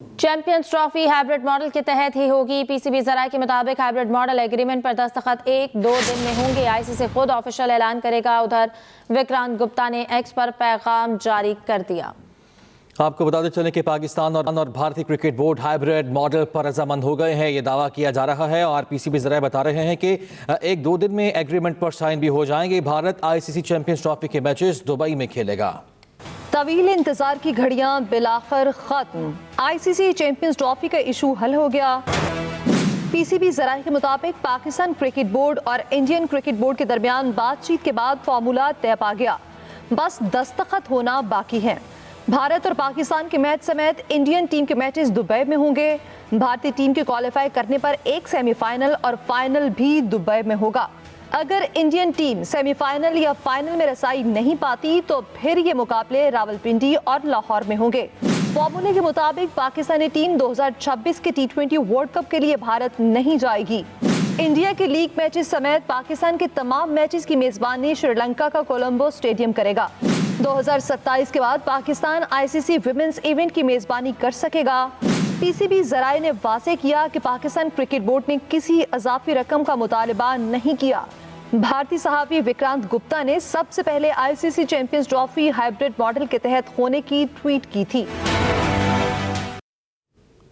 Champions trophy hybrid model के तहत ही होगी। पीसीबी ज़राए के मुताबिक हाइब्रिड मॉडल एग्रीमेंट पर दस्तखत 1-2 दिन में होंगे। आईसीसी खुद ऑफिशियल ऐलान करेगा। उधर विक्रांत गुप्ता ने एक्स पर पैगाम जारी कर दिया। आपको बताते चलें कि पाकिस्तान और भारतीय क्रिकेट बोर्ड हाइब्रिड मॉडल पर रजामंद हो गए हैं। ये दावा किया जा रहा है और पीसीबी ज़राए बता रहे हैं कि 1-2 दिन में एग्रीमेंट पर साइन भी हो जाएंगे। भारत आईसीसी चैंपियंस ट्रॉफी के मैचेस दुबई में खेलेगा। तवील इंतजार की घड़ियां बिलाखिर खत्म। आईसीसी चैंपियंस ट्रॉफी का इशू हल हो गया। पीसीबी ज़राए के मुताबिक पाकिस्तान क्रिकेट बोर्ड और इंडियन क्रिकेट बोर्ड के दरमियान बातचीत के बाद फार्मूला तय पा गया, बस दस्तखत होना बाकी है। भारत और पाकिस्तान के मैच समेत इंडियन टीम के मैचेस दुबई में होंगे। भारतीय टीम के क्वालिफाई करने पर एक सेमीफाइनल और फाइनल भी दुबई में होगा। अगर इंडियन टीम सेमीफाइनल या फाइनल में रसाई नहीं पाती तो फिर ये मुकाबले रावलपिंडी और लाहौर में होंगे। फॉर्मूले के मुताबिक पाकिस्तानी टीम 2026 के T20 वर्ल्ड कप के लिए भारत नहीं जाएगी। इंडिया के लीग मैचेस समेत पाकिस्तान के तमाम मैचेस की मेजबानी श्रीलंका का कोलंबो स्टेडियम करेगा। 2027 के बाद पाकिस्तान आईसीसी विमेंस इवेंट की मेजबानी कर सकेगा। पीसीबी ज़राए ने वाज़ेह किया कि पाकिस्तान क्रिकेट बोर्ड ने किसी इजाफी रकम का मुतालबा नहीं किया। भारतीय सहाफ़ी विक्रांत गुप्ता ने सबसे पहले ICC champions trophy hybrid model के तहत होने की ट्वीट की थी।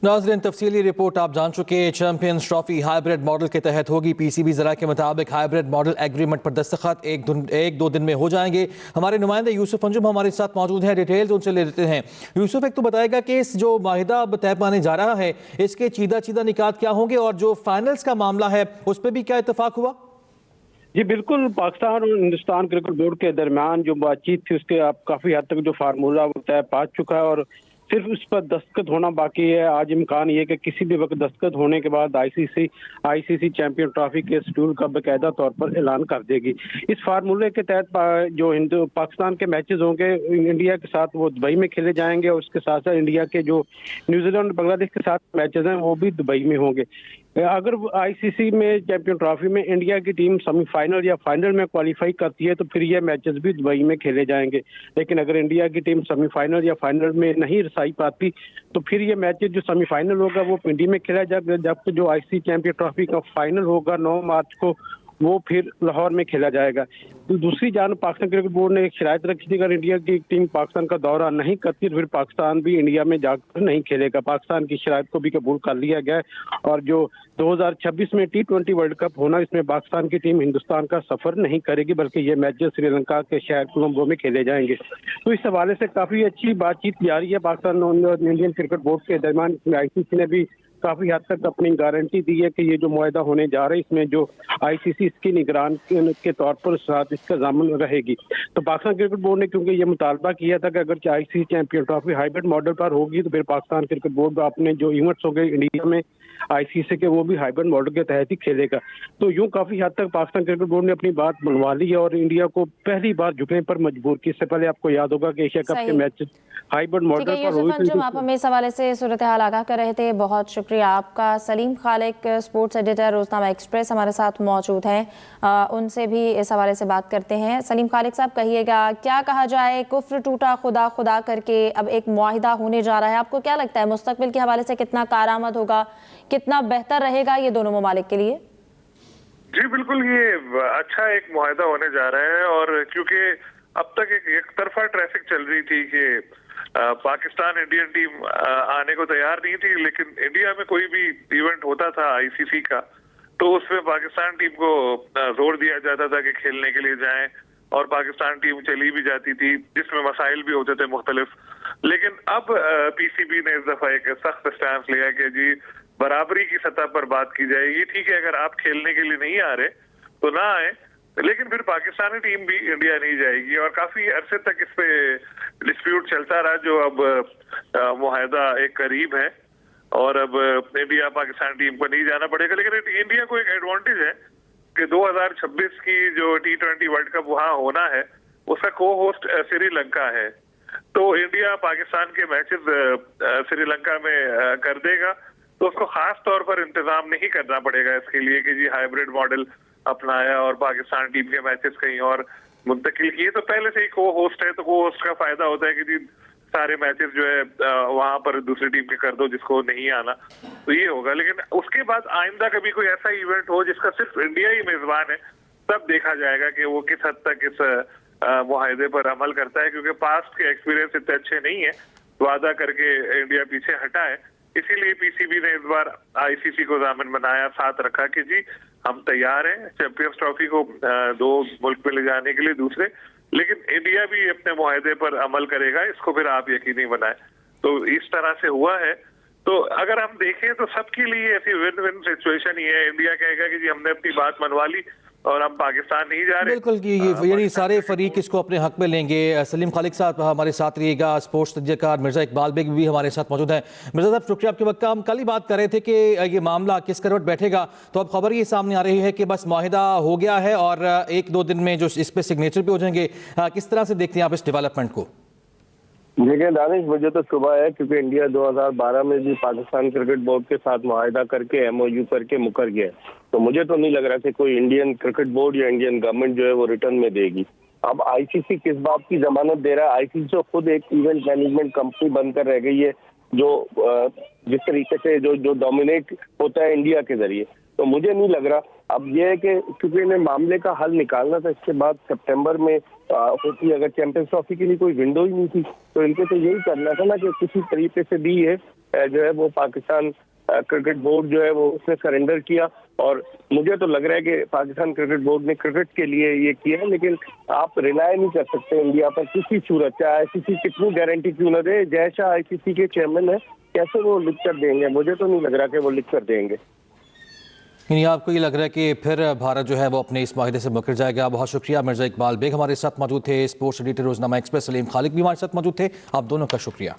नाज़रीन, तफसीली रिपोर्ट आप जान चुके। चैंपियंस ट्रॉफी हाइब्रिड मॉडल के तहत होगी। पीसीबी ज़राए के मुताबिक हाइब्रिड मॉडल एग्रीमेंट पर दस्तखत 1-2 दिन में हो जाएंगे। हमारे नुमाइंदे यूसुफ अंजुम हमारे साथ मौजूद हैं, डिटेल्स उनसे ले लेते हैं। यूसुफ, एक तो बताएगा कि इस जो माहिदा अब तय पाने जा रहा है इसके चीदा निकात क्या होंगे और जो फाइनल्स का मामला है उस पर भी क्या इतफाक हुआ? जी बिल्कुल, पाकिस्तान और हिंदुस्तान क्रिकेट बोर्ड के दरमियान जो बातचीत थी उसके अब काफी हद तक जो फार्मूला वो तय पा चुका है और सिर्फ उस पर दस्तखत होना बाकी है। आज इम्कान ये कि किसी भी वक्त दस्तखत होने के बाद आईसीसी चैंपियन ट्रॉफी के शेड्यूल का बाकायदा तौर पर ऐलान कर देगी। इस फार्मूले के तहत जो पाकिस्तान के मैचेस होंगे इंडिया के साथ वो दुबई में खेले जाएंगे और उसके साथ साथ इंडिया के जो न्यूजीलैंड और बांग्लादेश के साथ मैचेस हैं वो भी दुबई में होंगे। अगर आईसीसी में चैंपियन ट्रॉफी में इंडिया की टीम सेमीफाइनल या फाइनल में क्वालिफाई करती है तो फिर ये मैचेस भी दुबई में खेले जाएंगे। लेकिन अगर इंडिया की टीम सेमीफाइनल या फाइनल में नहीं रसाई पाती तो फिर ये मैचेस जो सेमीफाइनल होगा वो पिंडी में खेला जाएगा, जबकि जो आईसीसी चैंपियन ट्रॉफी का फाइनल होगा 9 मार्च को वो फिर लाहौर में खेला जाएगा। तो दूसरी जानब पाकिस्तान क्रिकेट बोर्ड ने एक शरायत रखी थी, अगर इंडिया की टीम पाकिस्तान का दौरा नहीं करती तो फिर पाकिस्तान भी इंडिया में जाकर नहीं खेलेगा। पाकिस्तान की शरायत को भी कबूल कर लिया गया और जो 2026 में T20 वर्ल्ड कप होना इसमें पाकिस्तान की टीम हिंदुस्तान का सफर नहीं करेगी, बल्कि ये मैचेस श्रीलंका के शहर कोलंबो में खेले जाएंगे। तो इस हवाले से काफी अच्छी बातचीत जारी है पाकिस्तान और इंडियन क्रिकेट बोर्ड के दरमियान। इसमें आईसीसी ने भी काफी हद तक अपनी गारंटी दी है कि ये जो मुआहदा होने जा रहा है इसमें जो आईसीसी इसकी निगरान के तौर पर साथ इसका ज़ामन रहेगी। तो पाकिस्तान क्रिकेट बोर्ड ने क्योंकि ये मुतालबा किया था कि अगर ICC champion trophy hybrid model पर होगी तो फिर पाकिस्तान क्रिकेट बोर्ड अपने जो इवेंट्स हो गए इंडिया में आईसीसी के वो भी हाइब्रिड मॉडल के तहत ही खेलेगा। तो यूं काफी हद तक पाकिस्तान क्रिकेट बोर्ड ने अपनी बात मनवा ली है और इंडिया को पहली बार झुकने पर मजबूर की। इससे पहले आपको याद होगा कि एशिया कप के मैच हाइब्रिड मॉडल पर हुई थी। आप हमें इस हवाले से सूरत हाल आगाह कर रहे थे, बहुत शुक्रिया आपका। सलीम खालिक, स्पोर्ट्स एडिटर रोजनामा एक्सप्रेस, हमारे साथ मौजूद हैं, उनसे भी इस हवाले से बात करते हैं। सलीम खालिक साहब, कहिएगा क्या कहा जाए, कुफ्र टूटा खुदा खुदा करके अब एक मुआहिदा होने जा रहा है, आपको क्या लगता है मुस्तकबिल के हवाले से कितना कारआमद होगा, कितना बेहतर रहेगा ये दोनों ममालिक के लिए? जी बिल्कुल, ये अच्छा एक मुआहिदा होने जा रहा है और क्योंकि अब तक एक तरफा ट्रैफिक चल रही थी कि पाकिस्तान इंडियन टीम आने को तैयार नहीं थी, लेकिन इंडिया में कोई भी इवेंट होता था आईसीसी का तो उसमें पाकिस्तान टीम को जोर दिया जाता था कि खेलने के लिए जाएं और पाकिस्तान टीम चली भी जाती थी जिसमें मसाइल भी होते थे मुख्तलिफ। लेकिन अब पीसीबी ने इस दफा एक सख्त स्टैंड लिया कि जी बराबरी की सतह पर बात की जाएगी। ठीक है, अगर आप खेलने के लिए नहीं आ रहे तो ना आए, लेकिन फिर पाकिस्तानी टीम भी इंडिया नहीं जाएगी। और काफी अरसे तक इस पे डिस्प्यूट चलता रहा, जो अब मुआहिदा एक करीब है और अब इंडिया पाकिस्तान टीम को नहीं जाना पड़ेगा। लेकिन इंडिया को एक एडवांटेज है कि 2026 की जो T20 वर्ल्ड कप वहां होना है उसका को होस्ट श्रीलंका है, तो इंडिया पाकिस्तान के मैचेस श्रीलंका में कर देगा, तो उसको खास तौर पर इंतजाम नहीं करना पड़ेगा इसके लिए कि जी हाइब्रिड मॉडल अपनाया और पाकिस्तान टीम के मैचेस कहीं और मुंतकिल किए। तो पहले से ही को होस्ट है तो को होस्ट का फायदा होता है कि जी सारे मैचेस जो है वहां पर दूसरी टीम के कर दो जिसको नहीं आना, तो ये होगा। लेकिन उसके बाद आइंदा कभी कोई ऐसा इवेंट हो जिसका सिर्फ इंडिया ही मेजबान है, तब देखा जाएगा कि वो किस हद तक इस मुआहदे पर अमल करता है, क्योंकि पास्ट के एक्सपीरियंस इतने अच्छे नहीं है। वादा करके इंडिया पीछे हटा है, इसीलिए पीसीबी ने इस बार आईसीसी को दामन बनाया, साथ रखा कि जी हम तैयार हैं चैंपियंस ट्रॉफी को 2 मुल्क में ले जाने के लिए दूसरे, लेकिन इंडिया भी अपने मुआहदे पर अमल करेगा, इसको फिर आप यकीनी बनाएं। तो इस तरह से हुआ है। तो अगर हम देखें तो सबके लिए ऐसी विन विन सिचुएशन ही है। इंडिया कहेगा कि जी हमने अपनी बात मनवा ली और हम पाकिस्तान नहीं जा रहे। बिल्कुल, यानी सारे फरीक इसको अपने हक में लेंगे। सलीम खालिक साहब हमारे साथ रहिएगा, स्पोर्ट्स तज्ज़ेकार मिर्ज़ा इकबाल बेग भी हमारे साथ मौजूद हैं। मिर्ज़ा साहब, शुक्रिया आपके वक्त का। हम कल ही बात कर रहे थे कि ये मामला किस करवट बैठेगा, तो अब खबर ये सामने आ रही है कि बस मुआहिदा हो गया है और 1-2 दिन में जो इस पर सिग्नेचर भी हो जाएंगे। किस तरह से देखते हैं आप इस डेवलपमेंट को? देखिए दानिश, मुझे तो शुभ है क्योंकि इंडिया 2012 में भी पाकिस्तान क्रिकेट बोर्ड के साथ मुआहिदा करके एमओयू करके मुकर गया। तो मुझे तो नहीं लग रहा कि कोई इंडियन क्रिकेट बोर्ड या इंडियन गवर्नमेंट जो है वो रिटर्न में देगी। अब आईसीसी किस बात की जमानत दे रहा है? आईसीसी तो खुद एक इवेंट मैनेजमेंट कंपनी बनकर रह गई है, जो जिस तरीके से जो डोमिनेट होता है इंडिया के जरिए। तो मुझे नहीं लग रहा। अब यह है कि क्योंकि इन्हें मामले का हल निकालना था, इसके बाद सितंबर में होती, अगर चैंपियंस ट्रॉफी के लिए कोई विंडो ही नहीं थी तो इनके तो यही करना था ना कि किसी तरीके से भी ये जो है वो पाकिस्तान क्रिकेट बोर्ड जो है वो उसने सरेंडर किया। और मुझे तो लग रहा है कि पाकिस्तान क्रिकेट बोर्ड ने क्रिकेट के लिए ये किया है, लेकिन आप रिलाय नहीं कर सकते इंडिया पर किसी सूरत, चाहे आईसीसी कितनी गारंटी क्यों न दे। जय शाह आईसीसी के चेयरमैन है, कैसे वो लिख कर देंगे? मुझे तो नहीं लग रहा कि वो लिख कर देंगे। यानी आपको ये लग रहा है कि फिर भारत जो है वो अपने इस मुआहदे से मुकर जाएगा? बहुत शुक्रिया। मिर्ज़ा इकबाल बेग हमारे साथ मौजूद थे, स्पोर्ट्स एडिटर रोजनामा एक्सप्रेस। सलीम खालिक भी हमारे साथ मौजूद थे। आप दोनों का शुक्रिया।